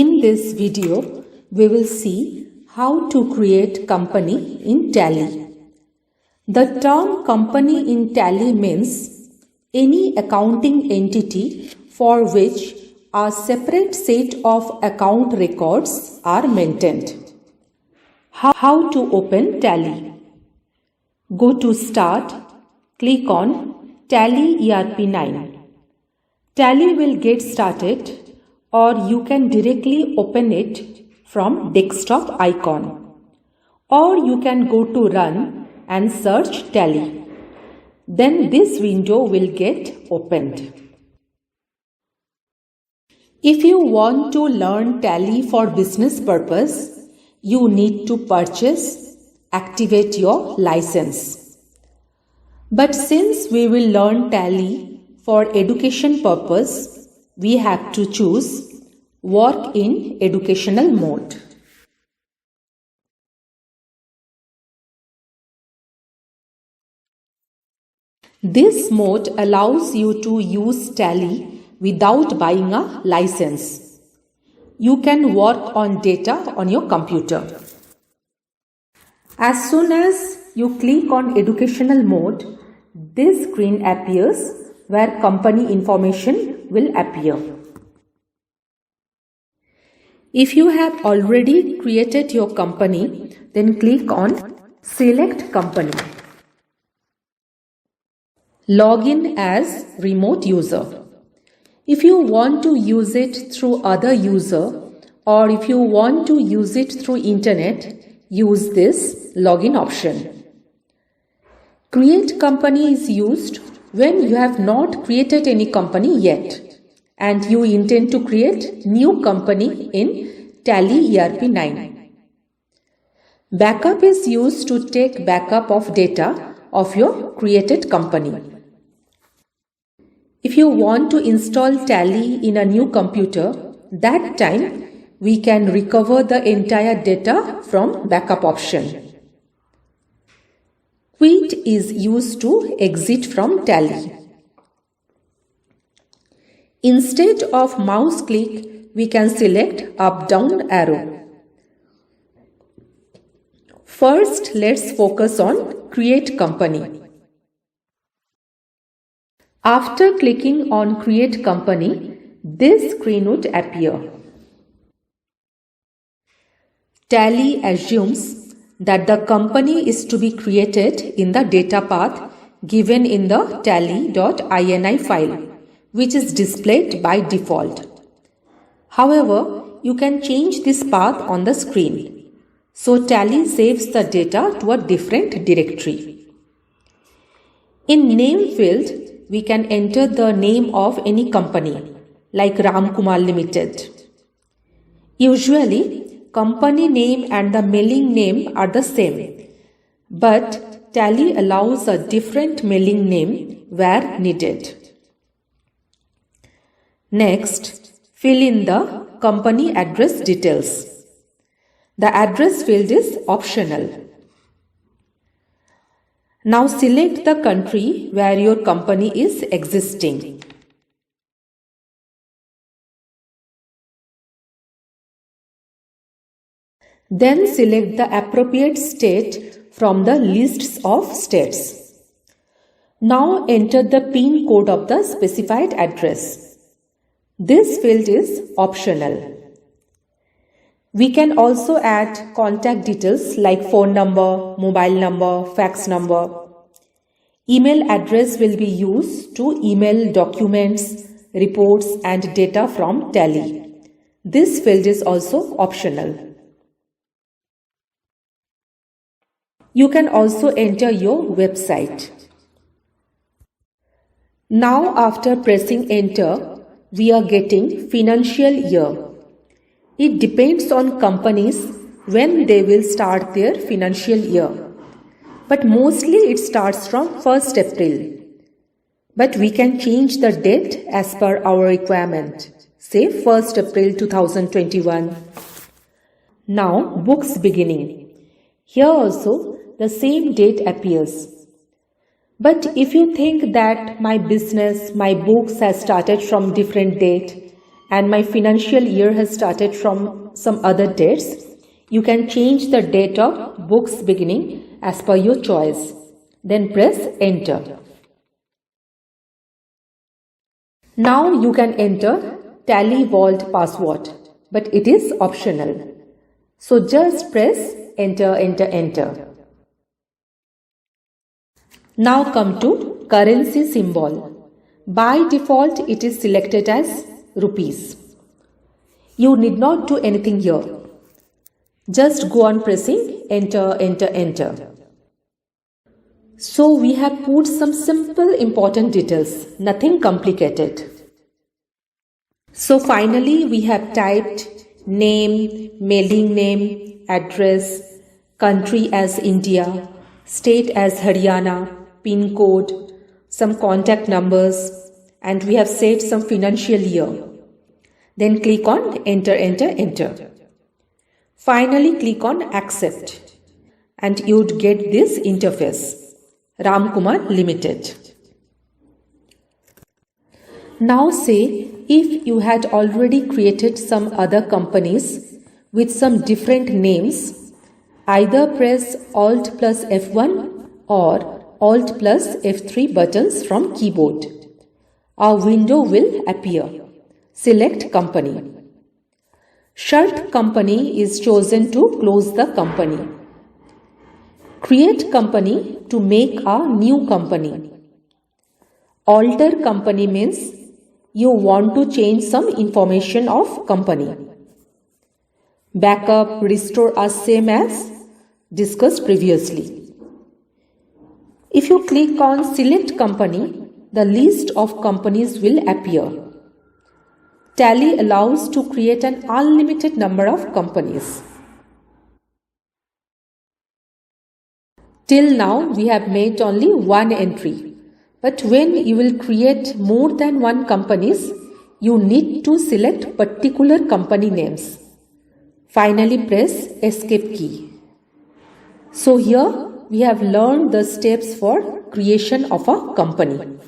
In this video, we will see how to create company in Tally. The term company in Tally means any accounting entity for which a separate set of account records are maintained. How to open Tally? Go to Start, click on Tally ERP9. Tally will get started, or you can directly open it from desktop icon, or you can go to Run and search Tally. Then this window will get opened. If you want to learn Tally for business purpose, you need to activate your license. But since we will learn Tally for education purpose, we have to choose Work in Educational Mode. This mode allows you to use Tally without buying a license. You can work on data on your computer. As soon as you click on Educational Mode, this screen appears where company information will appear. If you have already created your company, then click on Select Company. Log in as remote user. If you want to use it through other user, or if you want to use it through internet, use this login option. Create company is used when you have not created any company yet and you intend to create new company in Tally ERP9. Backup is used to take backup of data of your created company. If you want to install Tally in a new computer, that time we can recover the entire data from backup option. Quit is used to exit from Tally. Instead of mouse click, we can select up-down arrow. First, let's focus on Create Company. After clicking on Create Company, this screen would appear. Tally assumes that the company is to be created in the data path given in the tally.ini file, which is displayed by default. However, you can change this path on the screen. So Tally saves the data to a different directory. In name field, we can enter the name of any company, like Ramkumar Limited. Usually, company name and the mailing name are the same, but Tally allows a different mailing name where needed. Next, fill in the company address details. The address field is optional. Now select the country where your company is existing. Then select the appropriate state from the lists of states. Now enter the PIN code of the specified address. This field is optional. We can also add contact details like phone number, mobile number, fax number. Email address will be used to email documents, reports and data from Tally. This field is also optional. You can also enter your website. Now after pressing enter, we are getting financial year. It depends on companies when they will start their financial year. But mostly it starts from 1st April. But we can change the date as per our requirement. Say 1st April 2021. Now books beginning. Here also the same date appears. But if you think that my business, my books has started from different date and my financial year has started from some other dates, you can change the date of book's beginning as per your choice. Then press enter. Now you can enter Tally Vault password, but it is optional. So just press enter, enter, enter. Now come to currency symbol. By default, it is selected as rupees. You need not do anything here. Just go on pressing enter, enter, enter. So we have put some simple important details, nothing complicated. So finally we have typed name, mailing name, address, country as India, state as Haryana, PIN code, some contact numbers, and we have set some financial year. Then click on enter, enter, enter. Finally click on accept and you would get this interface. Ramkumar Limited. Now say if you had already created some other companies with some different names, either press Alt plus F1 or Alt plus F3 buttons from keyboard. A window will appear. Select company. Shut company is chosen to close the company. Create company to make a new company. Alter company means you want to change some information of company. Backup, restore are same as discussed previously. If you click on select company, the list of companies will appear. Tally allows to create an unlimited number of companies. Till now, we have made only one entry. But when you will create more than one companies, you need to select particular company names. Finally, press escape key. So here we have learned the steps for creation of a company.